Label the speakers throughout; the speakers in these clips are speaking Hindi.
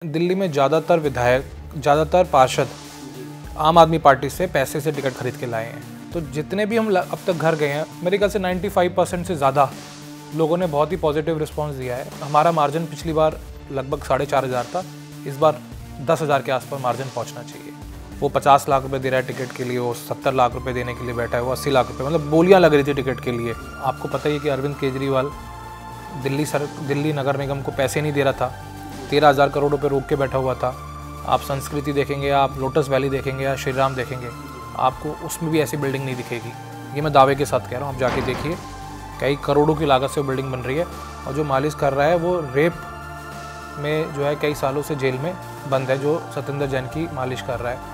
Speaker 1: दिल्ली में ज़्यादातर पार्षद आम आदमी पार्टी से पैसे से टिकट खरीद के लाए हैं। तो जितने भी हम अब तक घर गए हैं, मेरे ख्याल से 95% से ज़्यादा लोगों ने बहुत ही पॉजिटिव रिस्पांस दिया है। हमारा मार्जिन पिछली बार लगभग 4,500 था, इस बार 10,000 के आसपास मार्जिन पहुंचना चाहिए। वो 50 लाख रुपए दे रहा है टिकट के लिए, वो 70 लाख रुपए देने के लिए बैठा है, वो 80 लाख रुपए, मतलब बोलियाँ लग रही थी टिकट के लिए। आपको पता ही है कि अरविंद केजरीवाल दिल्ली नगर निगम को पैसे नहीं दे रहा था, 13,000 करोड़ रुपए रोक के बैठा हुआ था। आप संस्कृति देखेंगे, आप लोटस वैली देखेंगे या श्री राम देखेंगे, आपको उसमें भी ऐसी बिल्डिंग नहीं दिखेगी। ये मैं दावे के साथ कह रहा हूँ, आप जाके देखिए, कई करोड़ों की लागत से वो बिल्डिंग बन रही है। और जो मालिश कर रहा है वो रेप में जो है कई सालों से जेल में बंद है, जो सत्येंद्र जैन की मालिश कर रहा है।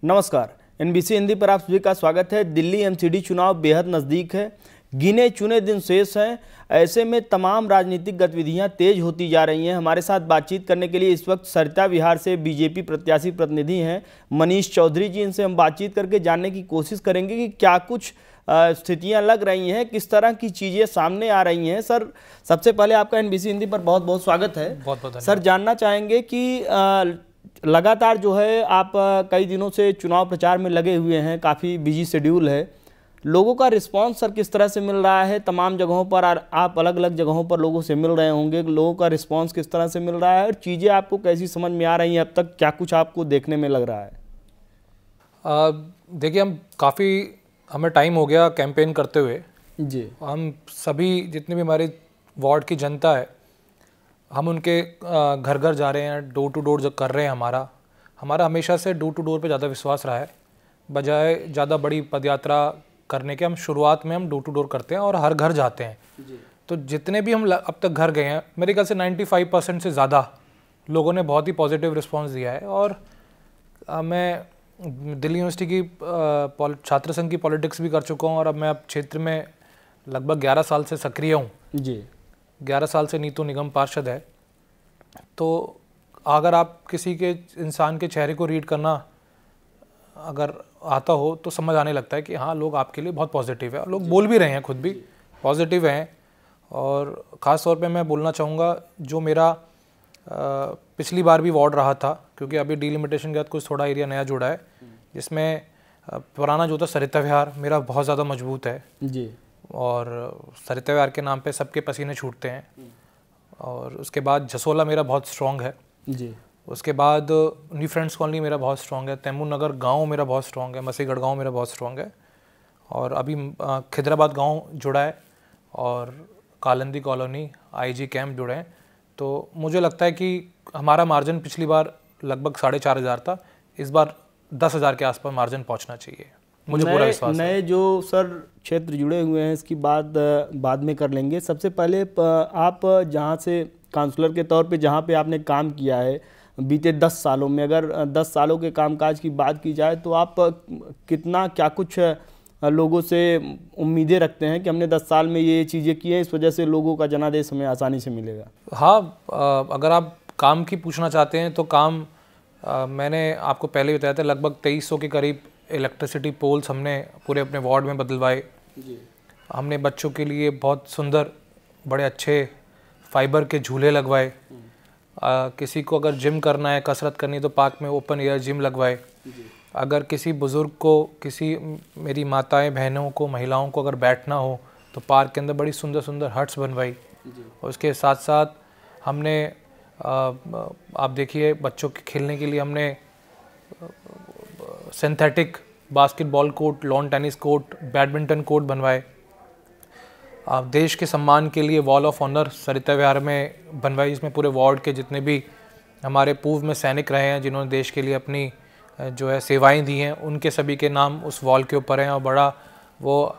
Speaker 2: नमस्कार, NBC हिंदी पर आप सभी का स्वागत है। दिल्ली MCD चुनाव बेहद नज़दीक है, गिने चुने दिन शेष हैं। ऐसे में तमाम राजनीतिक गतिविधियां तेज होती जा रही हैं। हमारे साथ बातचीत करने के लिए इस वक्त सरिता विहार से बीजेपी प्रत्याशी प्रतिनिधि हैं मनीष चौधरी जी। इनसे हम बातचीत करके जानने की कोशिश करेंगे कि क्या कुछ स्थितियां लग रही हैं, किस तरह की चीज़ें सामने आ रही हैं। सर, सबसे पहले आपका NBC हिंदी पर बहुत बहुत स्वागत है।
Speaker 1: बहुत
Speaker 2: सर, जानना चाहेंगे कि लगातार जो है आप कई दिनों से चुनाव प्रचार में लगे हुए हैं, काफ़ी बिजी शेड्यूल है। लोगों का रिस्पांस सर किस तरह से मिल रहा है? तमाम जगहों पर आप अलग अलग जगहों पर लोगों से मिल रहे होंगे, लोगों का रिस्पांस किस तरह से मिल रहा है और चीज़ें आपको कैसी समझ में आ रही हैं? अब तक क्या कुछ आपको देखने में लग रहा है?
Speaker 1: देखिए, हमें टाइम हो गया कैंपेन करते हुए
Speaker 2: जी।
Speaker 1: हम सभी जितने भी हमारे वार्ड की जनता है, हम उनके घर घर जा रहे हैं, डोर टू डोर जो कर रहे हैं। हमारा हमेशा से डोर टू डोर पे ज़्यादा विश्वास रहा है, बजाय ज़्यादा बड़ी पदयात्रा करने के। हम शुरुआत में डोर टू डोर करते हैं और हर घर जाते हैं जी। तो जितने भी हम अब तक घर गए हैं, मेरे ख्याल से 95% से ज़्यादा लोगों ने बहुत ही पॉजिटिव रिस्पांस दिया है। और मैं दिल्ली यूनिवर्सिटी की छात्र संघ की पॉलिटिक्स भी कर चुका हूँ और अब मैं क्षेत्र में लगभग 11 साल से सक्रिय हूँ
Speaker 2: जी।
Speaker 1: 11 साल से नीतू निगम पार्षद है। तो अगर आप किसी के इंसान के चेहरे को रीड करना अगर आता हो तो समझ आने लगता है कि हाँ, लोग आपके लिए बहुत पॉजिटिव है। लोग बोल भी रहे हैं, खुद भी पॉजिटिव हैं। और ख़ास तौर पे मैं बोलना चाहूँगा, जो मेरा पिछली बार भी वार्ड रहा था, क्योंकि अभी डिलिमिटेशन के बाद कुछ थोड़ा एरिया नया जुड़ा है, जिसमें पुराना जो था सरिता विहार मेरा बहुत ज़्यादा मजबूत है जी। और सरिता विहार के नाम पे सबके पसीने छूटते हैं। और उसके बाद जसोला मेरा बहुत स्ट्रॉन्ग है जी। उसके बाद न्यू फ्रेंड्स कॉलोनी मेरा बहुत स्ट्रॉन्ग है, तैमूर नगर गांव मेरा बहुत स्ट्रॉन्ग है, मसीगढ़ गांव मेरा बहुत स्ट्रॉन्ग है, और अभी खिदराबाद गांव जुड़ा है और कालंदी कॉलोनी IG कैंप जुड़े हैं। तो मुझे लगता है कि हमारा मार्जिन पिछली बार लगभग 4,500 था, इस बार 10,000 के आसपास मार्जिन पहुँचना चाहिए, मुझे पूरा विश्वास है।
Speaker 2: नए जो सर क्षेत्र जुड़े हुए हैं, इसकी बात बाद में कर लेंगे। सबसे पहले आप जहाँ से काउंसलर के तौर पे जहाँ पे आपने काम किया है बीते 10 सालों में, अगर 10 सालों के कामकाज की बात की जाए तो आप क्या कुछ लोगों से उम्मीदें रखते हैं कि हमने 10 साल में ये चीज़ें की हैं, इस वजह से लोगों का जनादेश हमें आसानी से मिलेगा?
Speaker 1: हाँ, अगर आप काम की पूछना चाहते हैं तो काम मैंने आपको पहले बताया था, लगभग 2300 के करीब इलेक्ट्रिसिटी पोल्स हमने पूरे अपने वार्ड में बदलवाए जी। हमने बच्चों के लिए बहुत सुंदर बड़े अच्छे फाइबर के झूले लगवाए। किसी को अगर जिम करना है, कसरत करनी है, तो पार्क में ओपन एयर जिम लगवाए। अगर किसी बुज़ुर्ग को, किसी मेरी माताएं बहनों को, महिलाओं को अगर बैठना हो तो पार्क के अंदर बड़ी सुंदर सुंदर हट्स बनवाई। और उसके साथ साथ हमने आप देखिए, बच्चों के खेलने के लिए हमने synthetic basketball court, lawn tennis court, badminton court बनवाए। देश के सम्मान के लिए वॉल ऑफ ऑनर सरिता विहार में बनवाई, जिसमें पूरे वार्ड के जितने भी हमारे पूर्व में सैनिक रहे हैं, जिन्होंने देश के लिए अपनी जो है सेवाएं दी हैं, उनके सभी के नाम उस वॉल के ऊपर हैं। और बड़ा वो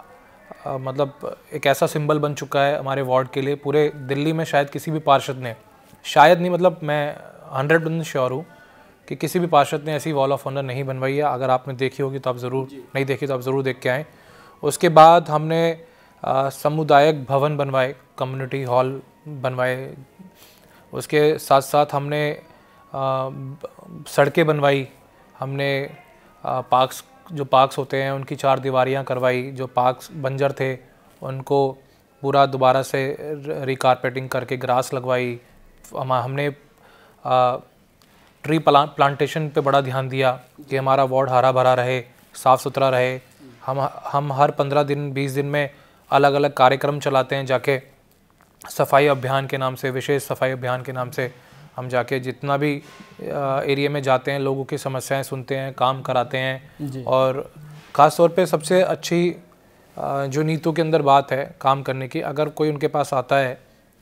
Speaker 1: मतलब एक ऐसा सिंबल बन चुका है हमारे वार्ड के लिए। पूरे दिल्ली में शायद किसी भी पार्षद ने, शायद नहीं, मतलब मैं 100% श्योर हूँ कि किसी भी पार्षद ने ऐसी वॉल ऑफ ऑनर नहीं बनवाई है। अगर आपने देखी होगी तो आप ज़रूर, नहीं देखी तो आप ज़रूर देख के आएँ। उसके बाद हमने सामुदायिक भवन बनवाए, कम्युनिटी हॉल बनवाए। उसके साथ साथ हमने सड़कें बनवाई, हमने पार्क्स होते हैं उनकी 4 दीवारियाँ करवाई, जो पार्क्स बंजर थे उनको पूरा दोबारा से रिकारपेटिंग करके ग्रास लगवाई। हमने ट्री प्लांटेशन पे बड़ा ध्यान दिया कि हमारा वार्ड हरा भरा रहे, साफ़ सुथरा रहे। हम हर 15 दिन 20 दिन में अलग अलग कार्यक्रम चलाते हैं, जाके सफाई अभियान के नाम से, विशेष सफाई अभियान के नाम से हम जाके जितना भी एरिया में जाते हैं, लोगों की समस्याएं सुनते हैं, काम कराते हैं। और ख़ास तौर पे सबसे अच्छी जो नीतू के अंदर बात है काम करने की, अगर कोई उनके पास आता है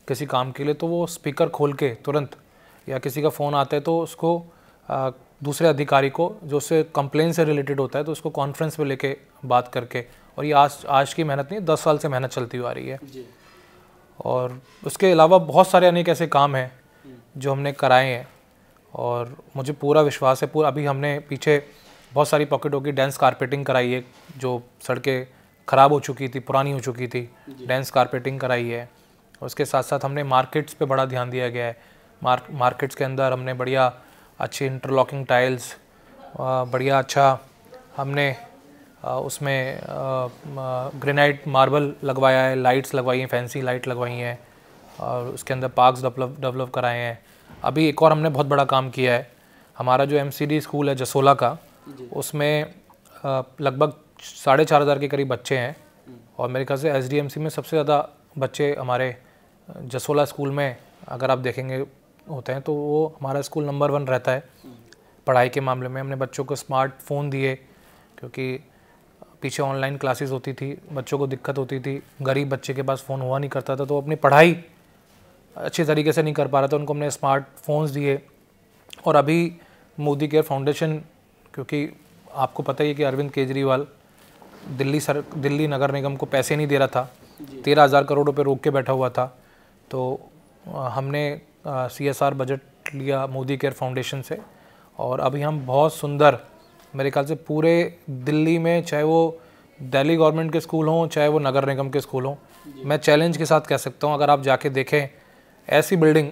Speaker 1: किसी काम के लिए तो वो स्पीकर खोल के तुरंत, या किसी का फ़ोन आता है तो उसको दूसरे अधिकारी को जो उससे कंप्लेन से रिलेटेड होता है तो उसको कॉन्फ्रेंस में लेके बात करके, और ये आज की मेहनत नहीं, 10 साल से मेहनत चलती हुई आ रही है। और उसके अलावा बहुत सारे अनेक ऐसे काम हैं जो हमने कराए हैं, और मुझे पूरा विश्वास है। अभी हमने पीछे बहुत सारी पॉकेटों की डेंस कारपेटिंग कराई है, जो सड़कें ख़राब हो चुकी थी, पुरानी हो चुकी थी, डेंस कारपेटिंग कराई है। उसके साथ साथ हमने मार्केट्स पे बड़ा ध्यान दिया गया है। मार्केट्स के अंदर हमने बढ़िया अच्छी इंटरलॉकिंग टाइल्स, बढ़िया अच्छा हमने उसमें ग्रेनाइट मार्बल लगवाया है, लाइट्स लगवाई हैं, फैंसी लाइट लगवाई हैं, और उसके अंदर पार्क्स डेवलप कराए हैं। अभी एक और हमने बहुत बड़ा काम किया है, हमारा जो MCD स्कूल है जसोला का, उसमें लगभग 4,500 के करीब बच्चे हैं, और मेरे ख्याल से SDMC में सबसे ज़्यादा बच्चे हमारे जसोला स्कूल में अगर आप देखेंगे होते हैं, तो वो हमारा स्कूल नंबर 1 रहता है पढ़ाई के मामले में। हमने बच्चों को स्मार्टफोन दिए, क्योंकि पीछे ऑनलाइन क्लासेस होती थी, बच्चों को दिक्कत होती थी, गरीब बच्चे के पास फ़ोन हुआ नहीं करता था, तो अपनी पढ़ाई अच्छी तरीके से नहीं कर पा रहा था, उनको हमने स्मार्टफोन्स दिए। और अभी मोदी केयर फाउंडेशन, क्योंकि आपको पता ही है कि अरविंद केजरीवाल दिल्ली नगर निगम को पैसे नहीं दे रहा था, 13,000 करोड़ रुपए रोक के बैठा हुआ था, तो हमने CSR बजट लिया मोदी केयर फाउंडेशन से, और अभी हम बहुत सुंदर, मेरे ख्याल से पूरे दिल्ली में, चाहे वो दिल्ली गवर्नमेंट के स्कूल हों, चाहे वो नगर निगम के स्कूल हों, मैं चैलेंज के साथ कह सकता हूँ, अगर आप जाके देखें ऐसी बिल्डिंग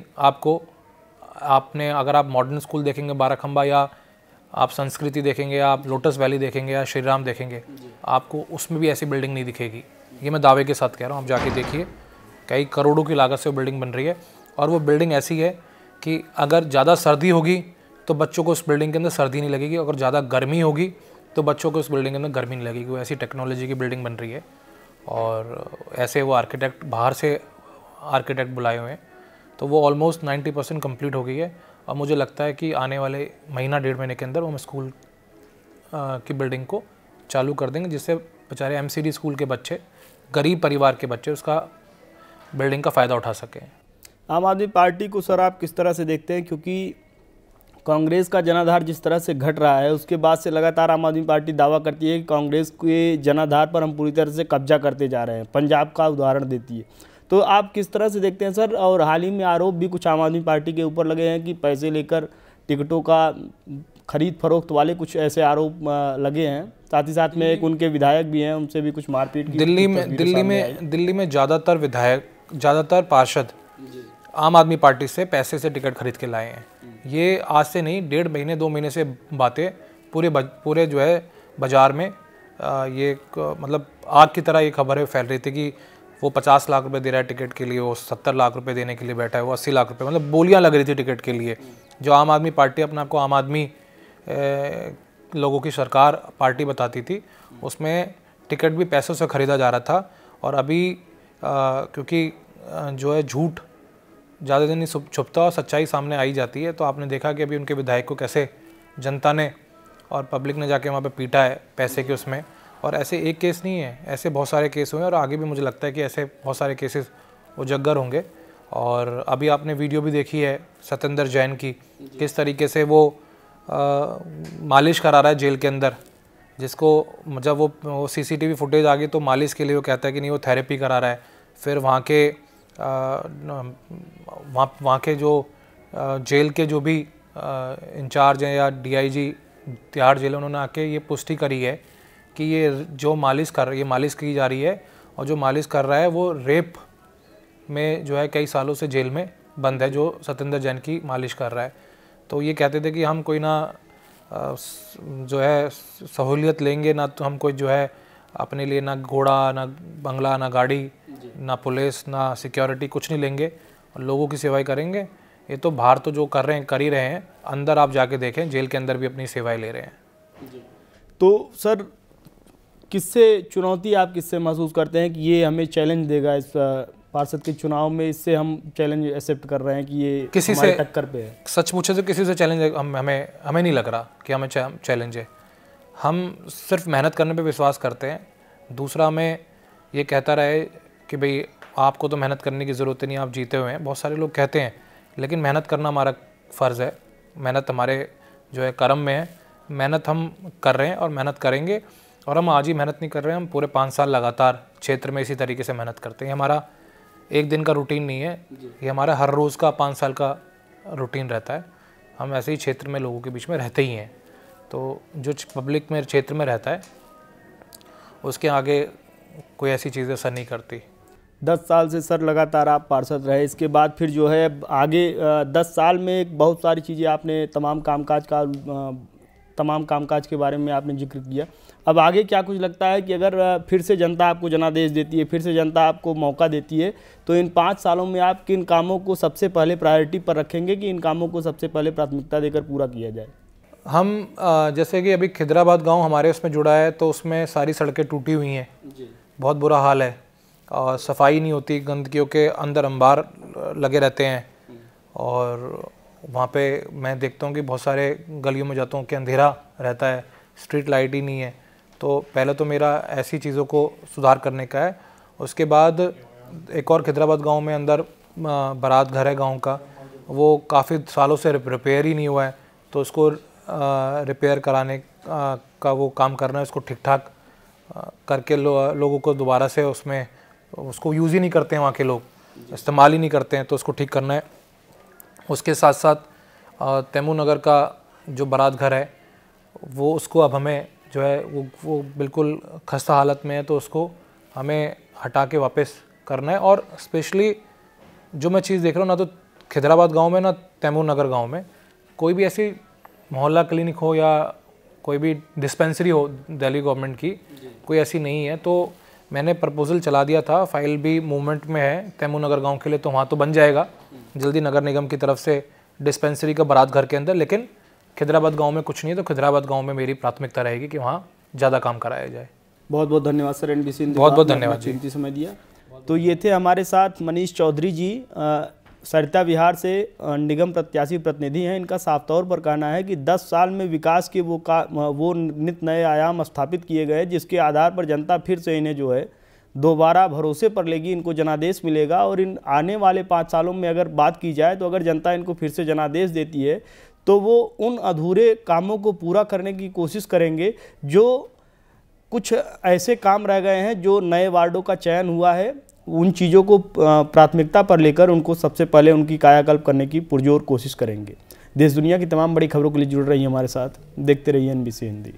Speaker 1: अगर आप मॉडर्न स्कूल देखेंगे बाराखंबा, या आप संस्कृति देखेंगे, आप लोटस वैली देखेंगे, या श्री राम देखेंगे, आपको उसमें भी ऐसी बिल्डिंग नहीं दिखेगी। ये मैं दावे के साथ कह रहा हूँ, आप जाके देखिए, कई करोड़ों की लागत से वो बिल्डिंग बन रही है। और वो बिल्डिंग ऐसी है कि अगर ज़्यादा सर्दी होगी तो बच्चों को उस बिल्डिंग के अंदर सर्दी नहीं लगेगी, अगर ज़्यादा गर्मी होगी तो बच्चों को उस बिल्डिंग के अंदर गर्मी नहीं लगेगी। वो ऐसी टेक्नोलॉजी की बिल्डिंग बन रही है, और ऐसे वो आर्किटेक्ट, बाहर से आर्किटेक्ट बुलाए हुए हैं, तो वो ऑलमोस्ट 90% कंप्लीट हो गई है। और मुझे लगता है कि आने वाले महीना 1.5 महीने के अंदर वो हम स्कूल की बिल्डिंग को चालू कर देंगे, जिससे बेचारे MCD स्कूल के बच्चे, गरीब परिवार के बच्चे उसका बिल्डिंग का फ़ायदा उठा सकें।
Speaker 2: आम आदमी पार्टी को सर आप किस तरह से देखते हैं, क्योंकि कांग्रेस का जनाधार जिस तरह से घट रहा है, उसके बाद से लगातार आम आदमी पार्टी दावा करती है कि कांग्रेस के जनाधार पर हम पूरी तरह से कब्जा करते जा रहे हैं, पंजाब का उदाहरण देती है। तो आप किस तरह से देखते हैं सर? और हाल ही में आरोप भी कुछ आम आदमी पार्टी के ऊपर लगे हैं कि पैसे लेकर टिकटों का खरीद फरोख्त वाले कुछ ऐसे आरोप लगे हैं। साथ ही साथ में एक उनके विधायक भी हैं, उनसे भी कुछ मारपीट की
Speaker 1: दिल्ली में ज़्यादातर विधायक, ज़्यादातर पार्षद आम आदमी पार्टी से पैसे से टिकट खरीद के लाए हैं। ये आज से नहीं, 1.5 महीने 2 महीने से बातें पूरे जो है बाज़ार में ये मतलब आग की तरह ये खबरें फैल रही थी कि वो 50 लाख रुपए दे रहा है टिकट के लिए, वो 70 लाख रुपए देने के लिए बैठा है, वो 80 लाख रुपए, मतलब बोलियां लग रही थी टिकट के लिए। जो आम आदमी पार्टी अपने आप को आम आदमी लोगों की सरकार पार्टी बताती थी, उसमें टिकट भी पैसों से ख़रीदा जा रहा था। और अभी क्योंकि जो है झूठ ज़्यादा दिन नहीं छुपता और सच्चाई सामने आई जाती है, तो आपने देखा कि अभी उनके विधायक को कैसे जनता ने और पब्लिक ने जाके वहाँ पे पीटा है पैसे के उसमें। और ऐसे एक केस नहीं है, ऐसे बहुत सारे केस हुए हैं, और आगे भी मुझे लगता है कि ऐसे बहुत सारे केसेस उजागर होंगे। और अभी आपने वीडियो भी देखी है सत्येंद्र जैन की, किस तरीके से वो मालिश करा रहा है जेल के अंदर, जिसको जब वो CCTV फुटेज आ गई तो मालिश के लिए वो कहता है कि नहीं वो थेरेपी करा रहा है। फिर वहाँ के जो जेल के जो भी इंचार्ज हैं या DIG तिहाड़ जेल, उन्होंने आके ये पुष्टि करी है कि ये जो मालिश की जा रही है, और जो मालिश कर रहा है वो रेप में जो है कई सालों से जेल में बंद है, जो सत्येंद्र जैन की मालिश कर रहा है। तो ये कहते थे कि हम कोई ना जो है सहूलियत लेंगे ना, तो हम कोई जो है अपने लिए ना घोड़ा, ना बंगला, ना गाड़ी, ना पुलिस, ना सिक्योरिटी, कुछ नहीं लेंगे और लोगों की सेवाएं करेंगे। ये तो बाहर तो जो कर रहे हैं कर ही रहे हैं, अंदर आप जाके देखें, जेल के अंदर भी अपनी सेवाएं ले रहे हैं।
Speaker 2: तो सर किससे चुनौती आप किससे महसूस करते हैं कि ये हमें चैलेंज देगा इस पार्षद के चुनाव में, इससे हम चैलेंज एक्सेप्ट कर रहे हैं कि ये
Speaker 1: किसी से
Speaker 2: टक्कर पे है?
Speaker 1: सच पूछे तो किसी से चैलेंज हमें नहीं लग रहा कि हमें चैलेंज है। हम सिर्फ मेहनत करने पे विश्वास करते हैं। दूसरा हमें ये कहता रहे कि भाई आपको तो मेहनत करने की ज़रूरत नहीं, आप जीते हुए हैं, बहुत सारे लोग कहते हैं, लेकिन मेहनत करना हमारा फ़र्ज़ है। मेहनत हमारे जो है कर्म में है, मेहनत हम कर रहे हैं और मेहनत करेंगे। और हम आज ही मेहनत नहीं कर रहे हैं, हम पूरे 5 साल लगातार क्षेत्र में इसी तरीके से मेहनत करते हैं। हमारा एक दिन का रूटीन नहीं है, ये हमारा हर रोज़ का 5 साल का रूटीन रहता है। हम ऐसे ही क्षेत्र में लोगों के बीच में रहते ही हैं, तो जो पब्लिक में क्षेत्र में रहता है उसके आगे कोई ऐसी चीज़ें असर नहीं करती।
Speaker 2: 10 साल से सर लगातार आप पार्षद रहे, इसके बाद फिर जो है आगे 10 साल में बहुत सारी चीज़ें आपने तमाम कामकाज के बारे में आपने जिक्र किया। अब आगे क्या कुछ लगता है कि अगर फिर से जनता आपको जनादेश देती है, फिर से जनता आपको मौका देती है, तो इन 5 सालों में आप किन कामों को सबसे पहले प्रायोरिटी पर रखेंगे कि इन कामों को सबसे पहले प्राथमिकता देकर पूरा किया जाए?
Speaker 1: हम जैसे कि अभी खिदराबाद गांव हमारे उसमें जुड़ा है, तो उसमें सारी सड़कें टूटी हुई हैं, बहुत बुरा हाल है और सफाई नहीं होती, गंदगियों के अंदर अंबार लगे रहते हैं। और वहाँ पे मैं देखता हूँ कि बहुत सारे गलियों में जाता हूँ कि अंधेरा रहता है, स्ट्रीट लाइट ही नहीं है। तो पहले तो मेरा ऐसी चीज़ों को सुधार करने का है। उसके बाद एक और खिदराबाद गांव में अंदर बारात घर है गांव का, वो काफ़ी सालों से रिपेयर ही नहीं हुआ है, तो उसको रिपेयर कराने का वो काम करना है, उसको ठीक ठाक करके लोगों को दोबारा से उसमें उसको यूज़ ही नहीं करते हैं, वहाँ के लोग इस्तेमाल ही नहीं करते हैं, तो उसको ठीक करना है। उसके साथ साथ तैमूर नगर का जो बारात घर है वो उसको अब हमें जो है वो बिल्कुल खस्ता हालत में है, तो उसको हमें हटा के वापस करना है। और स्पेशली जो मैं चीज़ देख रहा हूँ ना, तो खिदराबाद गांव में ना तैमूर नगर गांव में कोई भी ऐसी मोहल्ला क्लिनिक हो या कोई भी डिस्पेंसरी हो दिल्ली गवर्नमेंट की, कोई ऐसी नहीं है। तो मैंने प्रपोजल चला दिया था, फाइल भी मूवमेंट में है तैमूर नगर गांव के लिए, तो वहाँ तो बन जाएगा जल्दी नगर निगम की तरफ से डिस्पेंसरी का बारात घर के अंदर। लेकिन खिदराबाद गांव में कुछ नहीं है, तो खिदराबाद गांव में मेरी प्राथमिकता रहेगी कि वहाँ ज़्यादा काम कराया जाए।
Speaker 2: बहुत बहुत धन्यवाद सर, NBC
Speaker 1: बहुत बहुत धन्यवाद जी,
Speaker 2: कीमती समय दिया। तो ये थे हमारे साथ मनीष चौधरी जी, सरिता विहार से निगम प्रत्याशी प्रतिनिधि हैं। इनका साफ तौर पर कहना है कि 10 साल में विकास के वो नित नए आयाम स्थापित किए गए, जिसके आधार पर जनता फिर से इन्हें जो है दोबारा भरोसे पर लेगी, इनको जनादेश मिलेगा। और इन आने वाले 5 सालों में अगर बात की जाए, तो अगर जनता इनको फिर से जनादेश देती है, तो वो उन अधूरे कामों को पूरा करने की कोशिश करेंगे। जो कुछ ऐसे काम रह गए हैं, जो नए वार्डों का चयन हुआ है, उन चीज़ों को प्राथमिकता पर लेकर उनको सबसे पहले उनकी कायाकल्प करने की पुरजोर कोशिश करेंगे। देश दुनिया की तमाम बड़ी खबरों के लिए जुड़ रही हैं हमारे साथ। देखते रहिए NBC हिंदी।